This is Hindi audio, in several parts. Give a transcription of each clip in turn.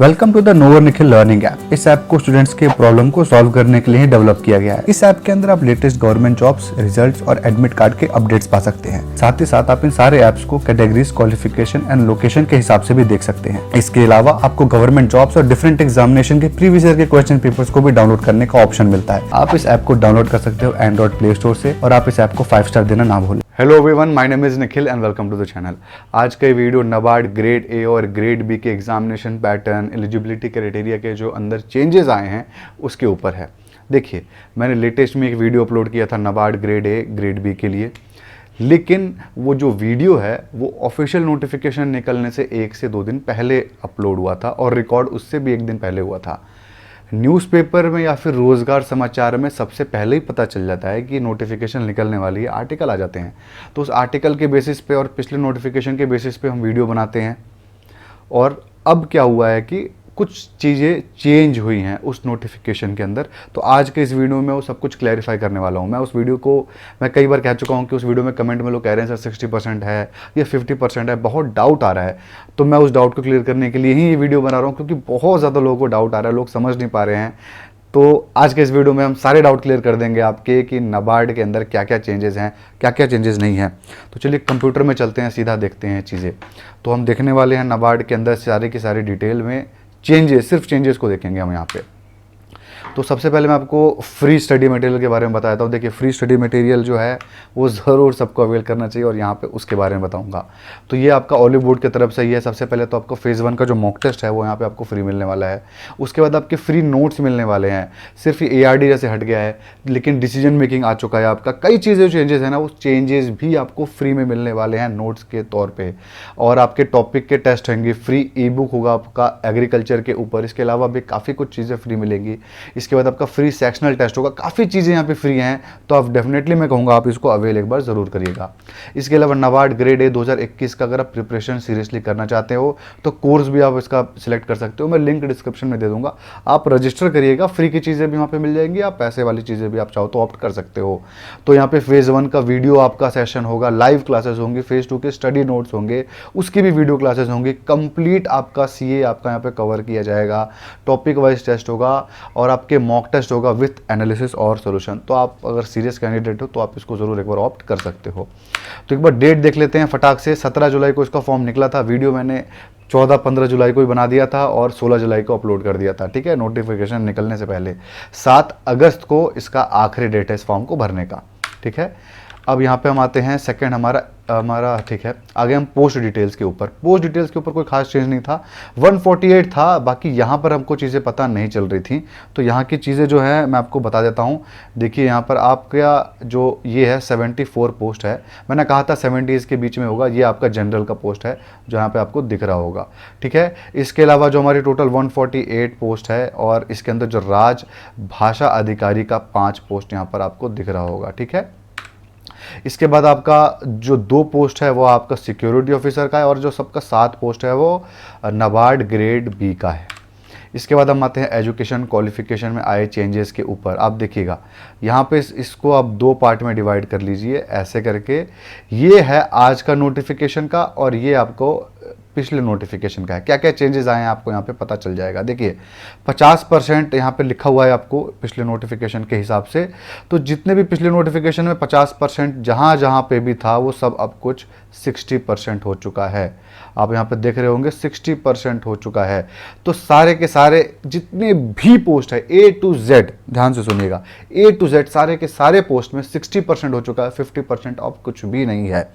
वेलकम टू द नोवर निखिल लर्निंग ऐप। इस ऐप को स्टूडेंट्स के प्रॉब्लम को सॉल्व करने के लिए डेवलप किया गया है। इस ऐप के अंदर आप लेटेस्ट गवर्नमेंट जॉब्स, रिजल्ट्स और एडमिट कार्ड के अपडेट्स पा सकते हैं। साथ ही साथ आप इन सारे ऐप्स को कैटेगरीज, क्वालिफिकेशन एंड लोकेशन के हिसाब से भी देख सकते हैं। इसके अलावा आपको गवर्नमेंट जॉब्स और डिफरेंट एग्जामिनेशन के प्रीवियस ईयर के क्वेश्चन पेपर्स को भी डाउनलोड करने का ऑप्शन मिलता है। आप इस ऐप को डाउनलोड कर सकते हो एंड्रॉइड प्ले स्टोर से और आप इस ऐप को 5 स्टार देना ना भूलें। Hello everyone, my name is Nikhil and welcome to the channel. आज का वीडियो नाबार्ड ग्रेड ए और ग्रेड बी के एग्जामिनेशन पैटर्न, एलिजिबिलिटी क्राइटेरिया के जो अंदर चेंजेस आए हैं उसके ऊपर है। देखिए, मैंने लेटेस्ट में एक वीडियो अपलोड किया था NABARD grade A grade B के लिए, लेकिन वो जो वीडियो है वो ऑफिशियल नोटिफिकेशन निकलने से 1 से 2 दिन पहले अपलोड हुआ था और रिकॉर्ड उससे भी 1 दिन पहले हुआ था। न्यूज़पेपर में या फिर रोज़गार समाचार में सबसे पहले ही पता चल जाता है कि नोटिफिकेशन निकलने वाली है, आर्टिकल आ जाते हैं। तो उस आर्टिकल के बेसिस पे और पिछले नोटिफिकेशन के बेसिस पे हम वीडियो बनाते हैं। और अब क्या हुआ है कि कुछ चीज़ें चेंज हुई हैं उस नोटिफिकेशन के अंदर। तो आज के इस वीडियो में वो सब कुछ क्लैरिफाई करने वाला हूँ। मैं उस वीडियो को मैं कई बार कह चुका हूँ कि उस वीडियो में कमेंट में लोग कह रहे हैं सर 60% है या 50% है, बहुत डाउट आ रहा है। तो मैं उस डाउट को क्लियर करने के लिए ही ये वीडियो बना रहा हूँ, क्योंकि बहुत ज़्यादा लोगों को डाउट आ रहा है, लोग समझ नहीं पा रहे हैं। तो आज के इस वीडियो में हम सारे डाउट क्लियर कर देंगे आपके कि नाबार्ड के अंदर क्या क्या चेंजेस हैं, क्या क्या चेंजेस नहीं हैं। तो चलिए कंप्यूटर में चलते हैं, सीधा देखते हैं चीज़ें। तो हम देखने वाले हैं नाबार्ड के अंदर सारे की सारी डिटेल में चेंजेस, सिर्फ चेंजेस को देखेंगे हम यहाँ पे। तो सबसे पहले मैं आपको फ्री स्टडी मटेरियल के बारे में बताता हूँ। देखिए, फ्री स्टडी मटेरियल जो है वो ज़रूर सबको अवेल करना चाहिए और यहाँ पे उसके बारे में बताऊँगा। तो ये आपका ऑलिव बोर्ड की तरफ से ही है। सबसे पहले तो आपको फेज़ 1 का जो मॉक टेस्ट है वो यहाँ पे आपको फ्री मिलने वाला है। उसके बाद आपके फ्री नोट्स मिलने वाले हैं। सिर्फ ये ARD जैसे हट गया है, लेकिन डिसीजन मेकिंग आ चुका है आपका। कई चीज़ें चेंजेस है ना, वो चेंजेस भी आपको फ्री में मिलने वाले हैं नोट्स के तौर पर। और आपके टॉपिक के टेस्ट होंगे, फ्री ई बुक होगा आपका एग्रीकल्चर के ऊपर। इसके अलावा भी काफ़ी कुछ चीज़ें फ्री मिलेंगी। इसके बाद आपका फ्री सेक्शनल टेस्ट होगा। काफ़ी चीज़ें यहाँ पे फ्री हैं, तो आप डेफिनेटली मैं कहूँगा आप इसको अवेल एक बार ज़रूर करिएगा। इसके अलावा नाबार्ड ग्रेड ए 2021 का अगर आप प्रिपरेशन सीरियसली करना चाहते हो तो कोर्स भी आप इसका सिलेक्ट कर सकते हो। मैं लिंक डिस्क्रिप्शन में दे दूँगा, आप रजिस्टर करिएगा। फ्री की चीज़ें भी वहाँ पर मिल जाएंगी, आप पैसे वाली चीज़ें भी आप चाहो तो ऑप्ट कर सकते हो। तो यहाँ पे फेज़ 1 का वीडियो आपका सेशन होगा, लाइव क्लासेस होंगी, फेज़ 2 के स्टडी नोट्स होंगे, उसकी भी वीडियो क्लासेस होंगी। कंप्लीट आपका CA आपका यहाँ पे कवर किया जाएगा। टॉपिक वाइज टेस्ट होगा और आपके मॉक टेस्ट होगा विथ एनालिसिस और सॉल्यूशन। तो आप अगर सीरियस कैंडिडेट हो तो आप इसको ज़रूर एक बार ऑप्ट कर सकते हो। तो एक बार डेट देख लेते हैं फटाक से। 17 जुलाई को इसका फॉर्म निकला था। वीडियो मैंने 14-15 जुलाई को ही बना दिया था और 16 जुलाई को अपलोड कर दिया था, ठीक है, नोटिफिकेशन निकलने से पहले। 7 अगस्त को इसका आखिरी डेट है इस फॉर्म को भरने का, ठीक है। अब यहाँ पे हम आते हैं सेकंड हमारा ठीक है। आगे हम पोस्ट डिटेल्स के ऊपर। पोस्ट डिटेल्स के ऊपर कोई खास चेंज नहीं था, 148 था। बाकी यहाँ पर हमको चीज़ें पता नहीं चल रही थी, तो यहाँ की चीज़ें जो है मैं आपको बता देता हूँ। देखिए, यहाँ पर आपका जो ये है 74 पोस्ट है। मैंने कहा था 70 इसके बीच में होगा। ये आपका जनरल का पोस्ट है जो यहाँ पर आपको दिख रहा होगा, ठीक है। इसके अलावा जो हमारी टोटल 148 पोस्ट है और इसके अंदर जो राज भाषा अधिकारी का 5 पोस्ट यहाँ पर आपको दिख रहा होगा, ठीक है। इसके बाद आपका जो 2 पोस्ट है वो आपका सिक्योरिटी ऑफिसर का है और जो सबका 7 पोस्ट है वो नाबार्ड ग्रेड बी का है। इसके बाद हम आते हैं एजुकेशन क्वालिफिकेशन में आए चेंजेस के ऊपर। आप देखिएगा यहाँ पे इसको आप 2 पार्ट में डिवाइड कर लीजिए ऐसे करके। ये है आज का नोटिफिकेशन का और ये आपको पिछले नोटिफिकेशन का है। क्या क्या चेंजेस आए हैं आपको यहाँ पे पता चल जाएगा। देखिए, 50% यहाँ पे लिखा हुआ है आपको पिछले नोटिफिकेशन के हिसाब से। तो जितने भी पिछले नोटिफिकेशन में 50% जहाँ जहाँ पे भी था वो सब अब कुछ 60% हो चुका है। आप यहाँ पे देख रहे होंगे 60% हो चुका है। तो सारे के सारे जितने भी पोस्ट है A to Z, ध्यान से सुनिएगा, A to Z सारे के सारे पोस्ट में 60% हो चुका है। 50% अब कुछ भी नहीं है।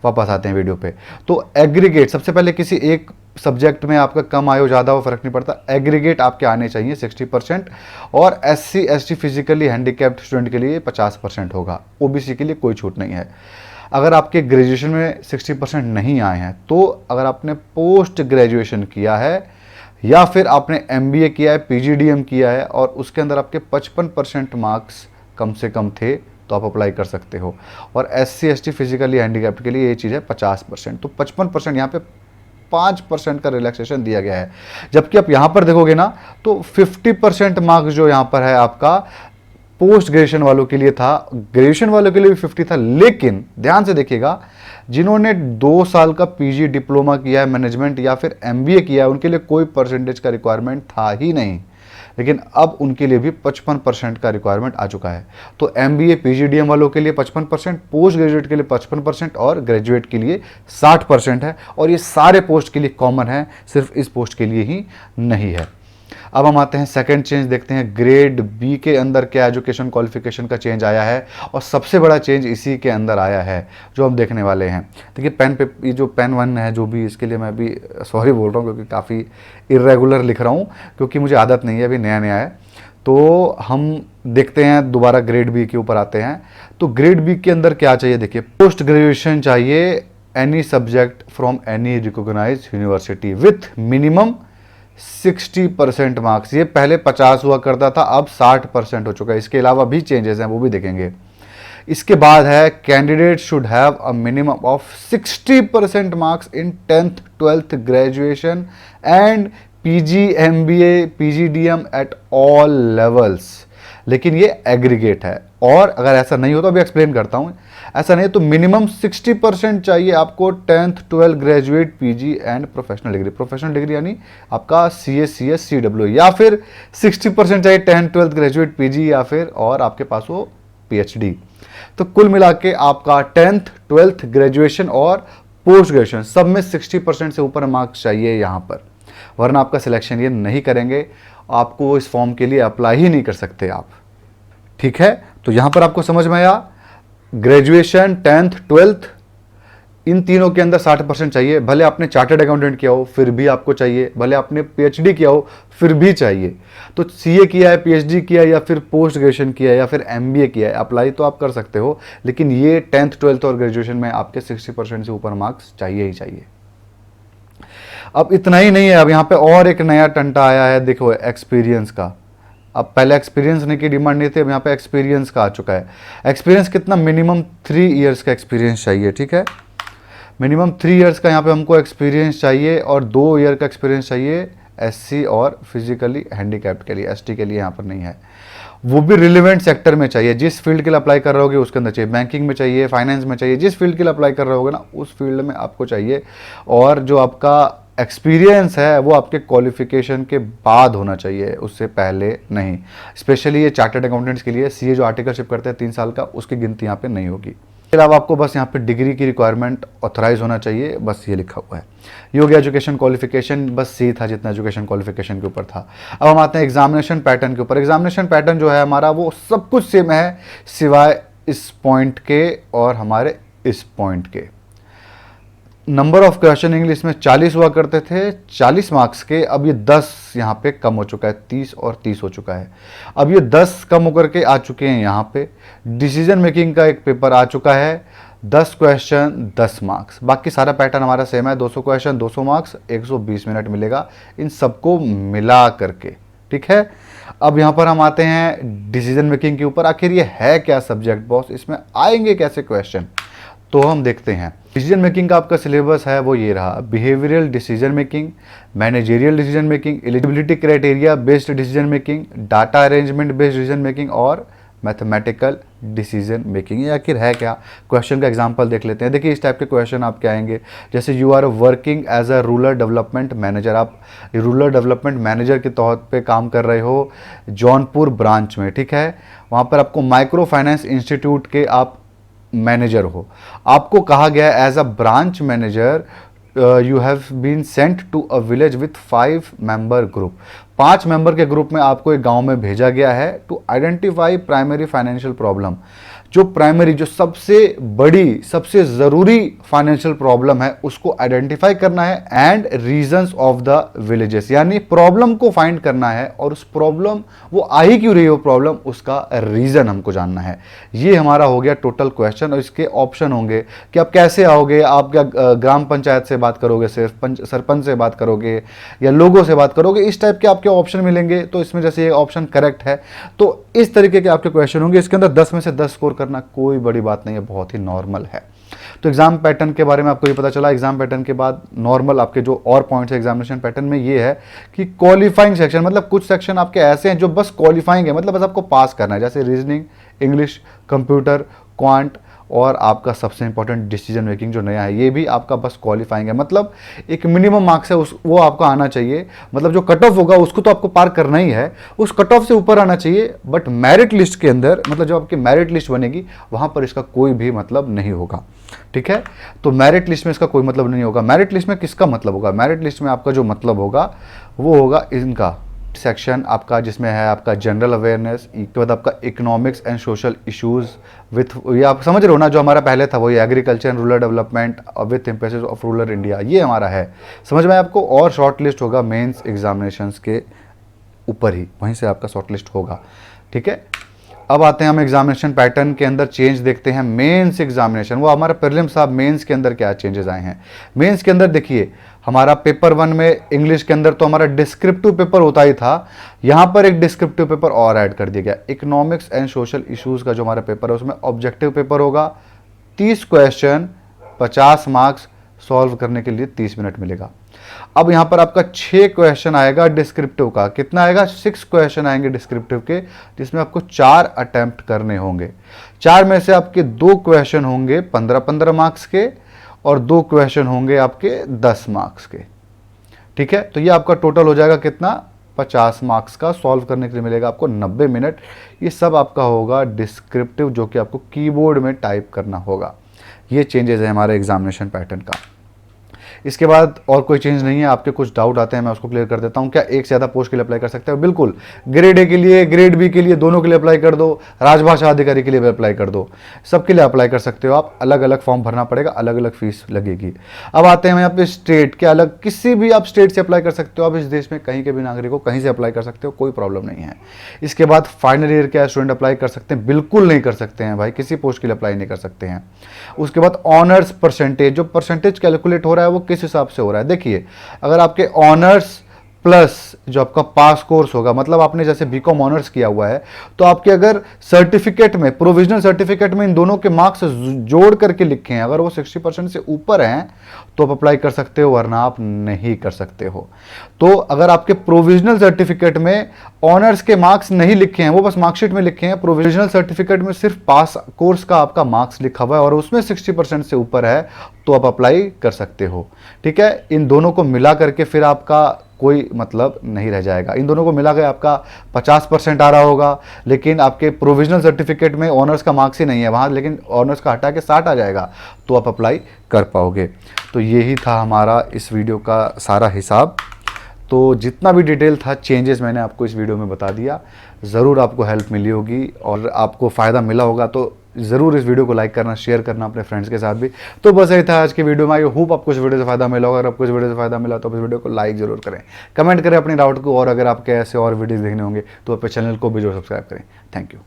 वापस आते हैं वीडियो पे। तो एग्रीगेट, सबसे पहले किसी एक सब्जेक्ट में आपका कम आए हो ज़्यादा हो फर्क नहीं पड़ता, एग्रीगेट आपके आने चाहिए 60%। और SC ST physically handicapped student के लिए 50% होगा। OBC के लिए कोई छूट नहीं है। अगर आपके ग्रेजुएशन में 60% नहीं आए हैं तो अगर आपने पोस्ट ग्रेजुएशन किया है या फिर आपने MBA किया है, PGDM किया है और उसके अंदर आपके 55% मार्क्स कम से कम थे तो आप अप्लाई कर सकते हो। और SC ST फिजिकली हैंडीकैप्ड के लिए ये चीज़ है 50%। तो 55% यहाँ पे 5% का रिलैक्सेशन दिया गया है। जबकि आप यहाँ पर देखोगे ना तो 50% मार्क्स जो यहाँ पर है आपका पोस्ट ग्रेजुएशन वालों के लिए था, ग्रेजुएशन वालों के लिए भी 50 था। लेकिन ध्यान से देखिएगा, जिन्होंने 2 साल का पीजी डिप्लोमा किया है मैनेजमेंट या फिर एमबीए किया है, उनके लिए कोई परसेंटेज का रिक्वायरमेंट था ही नहीं, लेकिन अब उनके लिए भी 55% का रिक्वायरमेंट आ चुका है। तो एमबीए पीजीडीएम वालों के लिए 55%, पोस्ट ग्रेजुएट के लिए 55% और ग्रेजुएट के लिए 60% है, और ये सारे पोस्ट के लिए कॉमन है, सिर्फ इस पोस्ट के लिए ही नहीं है। अब हम आते हैं सेकंड चेंज देखते हैं, ग्रेड बी के अंदर क्या एजुकेशन क्वालिफिकेशन का चेंज आया है, और सबसे बड़ा चेंज इसी के अंदर आया है जो हम देखने वाले हैं। देखिए पेन पे, ये जो पेन 1 है जो भी, इसके लिए मैं भी सॉरी बोल रहा हूँ क्योंकि काफ़ी इरेगुलर लिख रहा हूँ, क्योंकि मुझे आदत नहीं है, अभी नया नया है। तो हम देखते हैं दोबारा ग्रेड बी के ऊपर आते हैं। तो ग्रेड बी के अंदर क्या चाहिए, देखिए पोस्ट ग्रेजुएशन चाहिए any subject from any recognised university with minimum 60% marks. ये पहले 50 हुआ करता था, अब 60% हो चुका है। इसके अलावा भी चेंजेस हैं, वो भी देखेंगे। इसके बाद है candidate should have a minimum of 60% marks in 10th 12th graduation and PG MBA PGDM at all levels. लेकिन ये एग्रीगेट है, और अगर ऐसा नहीं हो तो अभी एक्सप्लेन करता हूं। ऐसा नहीं है तो मिनिमम 60% चाहिए आपको 10th 12th graduate PG and professional degree. Professional degree यानी आपका सीएस सीएस सीडब्ल्यू, या फिर 60% चाहिए 10th 12th ग्रेजुएट पीजी, या फिर और आपके पास हो पीएचडी। तो कुल मिला के आपका 10th 12th ग्रेजुएशन और पोस्ट ग्रेजुएशन सब में 60% से ऊपर मार्क्स चाहिए यहां पर, वरना आपका सिलेक्शन ये नहीं करेंगे, आपको इस फॉर्म के लिए अप्लाई ही नहीं कर सकते आप। ठीक है, तो यहां पर आपको समझ में आया, ग्रेजुएशन 10th 12th इन तीनों के अंदर 60% चाहिए। भले आपने चार्टर्ड अकाउंटेंट किया हो फिर भी आपको चाहिए, भले आपने पीएचडी किया हो फिर भी चाहिए। तो सीए किया है, पीएचडी किया है, या फिर पोस्ट ग्रेजुएशन किया है, या फिर एमबीए किया है, अप्लाई तो आप कर सकते हो, लेकिन ये 10th 12th और ग्रेजुएशन में आपके 60% से ऊपर मार्क्स चाहिए ही चाहिए। अब इतना ही नहीं है, अब यहाँ पे और एक नया टंटा आया है, देखो एक्सपीरियंस का। अब पहले एक्सपीरियंस की डिमांड नहीं थी, अब यहाँ पे एक्सपीरियंस का आ चुका है। एक्सपीरियंस कितना, मिनिमम 3 इयर्स का एक्सपीरियंस चाहिए। ठीक है, मिनिमम 3 इयर्स का यहाँ पे हमको एक्सपीरियंस चाहिए, और 2 ईयर का एक्सपीरियंस चाहिए एससी और फिजिकली हैंडीकैप्ड के लिए, एसटी के लिए यहाँ पर नहीं है। वो भी रिलेवेंट सेक्टर में चाहिए, जिस फील्ड के लिए अप्लाई कर रहे होगे उसके अंदर चाहिए, बैंकिंग में चाहिए, फाइनेंस में चाहिए, जिस फील्ड के लिए अप्लाई कर रहे होगे ना उस फील्ड में आपको चाहिए। और जो आपका एक्सपीरियंस है वो आपके क्वालिफिकेशन के बाद होना चाहिए, उससे पहले नहीं। स्पेशली ये चार्टर्ड अकाउंटेंट्स के लिए, सीए जो आर्टिकलशिप करते हैं 3 साल का, उसकी गिनती यहाँ पे नहीं होगी। इसके अलावा आपको बस यहाँ पे डिग्री की रिक्वायरमेंट ऑथराइज होना चाहिए, बस ये लिखा हुआ है। ये हो गया एजुकेशन क्वालिफिकेशन, बस सी था जितना एजुकेशन क्वालिफिकेशन के ऊपर था। अब हम आते हैं एग्जामिनेशन पैटर्न के ऊपर। एग्जामिनेशन पैटर्न जो है हमारा वो सब कुछ सेम है, सिवाय इस पॉइंट के और हमारे इस पॉइंट के। नंबर ऑफ क्वेश्चन इंग्लिश में 40 हुआ करते थे 40 मार्क्स के, अब ये 10 यहाँ पे कम हो चुका है, 30 और 30 हो चुका है। अब ये 10 कम होकर के आ चुके हैं यहाँ पे। डिसीजन मेकिंग का एक पेपर आ चुका है, 10 क्वेश्चन 10 मार्क्स। बाकी सारा पैटर्न हमारा सेम है, 200 क्वेश्चन 200 मार्क्स, 120 मिनट मिलेगा इन सबको मिला करके। ठीक है, अब यहाँ पर हम आते हैं डिसीजन मेकिंग के ऊपर। आखिर ये है क्या सब्जेक्ट बॉस, इसमें आएंगे कैसे क्वेश्चन, तो हम देखते हैं। डिसीजन मेकिंग का आपका सिलेबस है वो ये रहा, behavioural decision making, managerial decision making, eligibility criteria based decision making, data arrangement based decision making और मैथमेटिकल डिसीजन मेकिंग। ये आखिर है क्या, क्वेश्चन का एग्जांपल देख लेते हैं। देखिए इस टाइप के क्वेश्चन आपके आएंगे, जैसे you are working as a rural development manager, आप रूरल डेवलपमेंट मैनेजर के तौर पे काम कर रहे हो जौनपुर ब्रांच में। ठीक है, वहाँ पर आपको माइक्रो फाइनेंस इंस्टीट्यूट के आप मैनेजर हो, आपको कहा गया है as a branch manager you have been sent to a village with 5 member group. 5 member के ग्रुप में आपको एक गांव में भेजा गया है to identify primary financial problem. जो प्राइमरी, जो सबसे बड़ी, सबसे ज़रूरी फाइनेंशियल प्रॉब्लम है उसको आइडेंटिफाई करना है, and reasons of the villages, यानी प्रॉब्लम को फाइंड करना है और उस प्रॉब्लम वो आ ही क्यों रही हो प्रॉब्लम, उसका रीज़न हमको जानना है। ये हमारा हो गया टोटल क्वेश्चन। और इसके ऑप्शन होंगे कि आप कैसे आओगे, आप क्या ग्राम पंचायत से बात करोगे, सिर्फ सरपंच से बात करोगे या लोगों से बात करोगे, इस टाइप के आपके ऑप्शन मिलेंगे। तो इसमें जैसे ये ऑप्शन करेक्ट है तो इस तरीके के आपके क्वेश्चन होंगे। इसके अंदर 10 में से 10 स्कोर करना कोई बड़ी बात नहीं है, बहुत ही नॉर्मल है। तो एग्जाम पैटर्न के बारे में आपको ये पता चला। एग्जाम पैटर्न के बाद नॉर्मल आपके जो और पॉइंट्स है एग्जामिनेशन पैटर्न में ये है कि क्वालिफाइंग सेक्शन, मतलब कुछ सेक्शन आपके ऐसे हैं जो बस क्वालिफाइंग है, मतलब बस आपको पास करना है, जैसे रीजनिंग, इंग्लिश, कंप्यूटर, क्वांट और आपका सबसे इंपॉर्टेंट डिसीजन मेकिंग जो नया है ये भी आपका बस क्वालिफाइंग है, मतलब एक मिनिमम मार्क्स है उस वो आपका आना चाहिए, मतलब जो कट ऑफ होगा उसको तो आपको पार करना ही है, उस कट ऑफ से ऊपर आना चाहिए, बट मेरिट लिस्ट के अंदर, मतलब जब आपकी मेरिट लिस्ट बनेगी वहां पर इसका कोई भी मतलब नहीं होगा। ठीक है, तो मेरिट लिस्ट में इसका कोई मतलब नहीं होगा। मेरिट लिस्ट में किसका मतलब होगा? मेरिट लिस्ट में आपका जो मतलब होगा वो होगा इनका सेक्शन आपका जिसमें है आपका जनरल अवेयरनेस, इसके बाद आपका economics and social issues with, ये आप समझ रहे हो ना, जो हमारा पहले था वही agriculture and rural development with emphasis of rural India, ये हमारा है, समझ में आपको। और शॉर्ट लिस्ट होगा मेंस एग्जामिनेशंस के ऊपर ही, वहीं से आपका शॉर्ट लिस्ट होगा। ठीक है, अब आते हैं हम एग्जामिनेशन पैटर्न के अंदर चेंज देखते हैं। मेंस एग्जामिनेशन, वो हमारा प्रीलिम्स साहब मेंस के अंदर क्या चेंजेस आए हैं। मेंस के अंदर देखिए, हमारा पेपर 1 में इंग्लिश के अंदर तो हमारा डिस्क्रिप्टिव पेपर होता ही था, यहां पर एक डिस्क्रिप्टिव पेपर और ऐड कर दिया गया। इकोनॉमिक्स एंड सोशल इश्यूज का जो हमारा पेपर है उसमें ऑब्जेक्टिव पेपर होगा, 30 क्वेश्चन, 50 मार्क्स, सॉल्व करने के लिए 30 मिनट मिलेगा। अब यहां पर आपका 6 क्वेश्चन आएगा डिस्क्रिप्टिव का, कितना आएगा? 6 क्वेश्चन आएंगे डिस्क्रिप्टिव के, जिसमें आपको 4 अटेम्प्ट करने होंगे। 4 में से आपके 2 क्वेश्चन होंगे 15-15 मार्क्स के और 2 क्वेश्चन होंगे आपके 10 मार्क्स के। ठीक है, तो ये आपका टोटल हो जाएगा कितना? 50 मार्क्स का। सॉल्व करने के लिए मिलेगा आपको 90 मिनट। ये सब आपका होगा डिस्क्रिप्टिव, जो कि आपको कीबोर्ड में टाइप करना होगा। ये चेंजेस है हमारे एग्जामिनेशन पैटर्न का। इसके बाद और कोई चेंज नहीं है। आपके कुछ डाउट आते हैं, मैं उसको क्लियर कर देता हूं। क्या एक से ज़्यादा पोस्ट के लिए अप्लाई कर सकते हो? बिल्कुल, ग्रेड ए के लिए, ग्रेड बी के लिए, दोनों के लिए अप्लाई कर दो, राजभाषा अधिकारी के लिए भी अप्लाई कर दो, सबके लिए अप्लाई कर सकते हो आप। अलग अलग फॉर्म भरना पड़ेगा, अलग अलग फीस लगेगी। अब आते हैं यहाँ पे स्टेट के, अलग किसी भी आप स्टेट से अप्लाई कर सकते हो। आप इस देश में कहीं के भी नागरिक हो, कहीं से अप्लाई कर सकते हो, कोई प्रॉब्लम नहीं है। इसके बाद फाइनल ईयर के स्टूडेंट अप्लाई कर सकते हैं? बिल्कुल नहीं कर सकते हैं भाई, किसी पोस्ट के लिए अप्लाई नहीं कर सकते हैं। उसके बाद ऑनर्स परसेंटेज, जो परसेंटेज कैलकुलेट हो रहा है वो किस हिसाब से हो रहा है? देखिए, अगर आपके ऑनर्स प्लस जो आपका पास कोर्स होगा, मतलब आपने जैसे बीकॉम ऑनर्स किया हुआ है, तो आपके अगर सर्टिफिकेट में, प्रोविजनल सर्टिफिकेट में इन दोनों के मार्क्स जोड़ करके लिखे हैं, अगर वो 60% से ऊपर हैं तो आप अप्लाई कर सकते हो, वरना आप नहीं कर सकते हो। तो अगर आपके प्रोविजनल सर्टिफिकेट में ऑनर्स के मार्क्स नहीं लिखे हैं, वो बस मार्कशीट में लिखे हैं, प्रोविजनल सर्टिफिकेट में सिर्फ पास कोर्स का आपका मार्क्स लिखा हुआ है और उसमें 60% से ऊपर है, तो आप अप्लाई कर सकते हो। ठीक है, इन दोनों को मिला करके फिर आपका कोई मतलब नहीं रह जाएगा। इन दोनों को मिला के आपका 50% आ रहा होगा, लेकिन आपके प्रोविजनल सर्टिफिकेट में ऑनर्स का मार्क्स ही नहीं है वहाँ, लेकिन ऑनर्स का हटा के 60 आ जाएगा, तो आप अप्लाई कर पाओगे। तो यही था हमारा इस वीडियो का सारा हिसाब। तो जितना भी डिटेल था, चेंजेस मैंने आपको इस वीडियो में बता दिया। ज़रूर आपको हेल्प मिली होगी और आपको फ़ायदा मिला होगा, तो ज़रूर इस वीडियो को लाइक करना, शेयर करना अपने फ्रेंड्स के साथ भी। तो बस यही था आज की वीडियो में। आई होप आपको इस वीडियो से फ़ायदा मिला होगा। अगर आपको इस वीडियो से फ़ायदा मिला तो इस वीडियो को लाइक ज़रूर करें, कमेंट करें अपनी डाउट को, और अगर आपके ऐसे और वीडियोज़ देखने होंगे तो अपने चैनल को भी जरूर सब्सक्राइब करें। Thank you.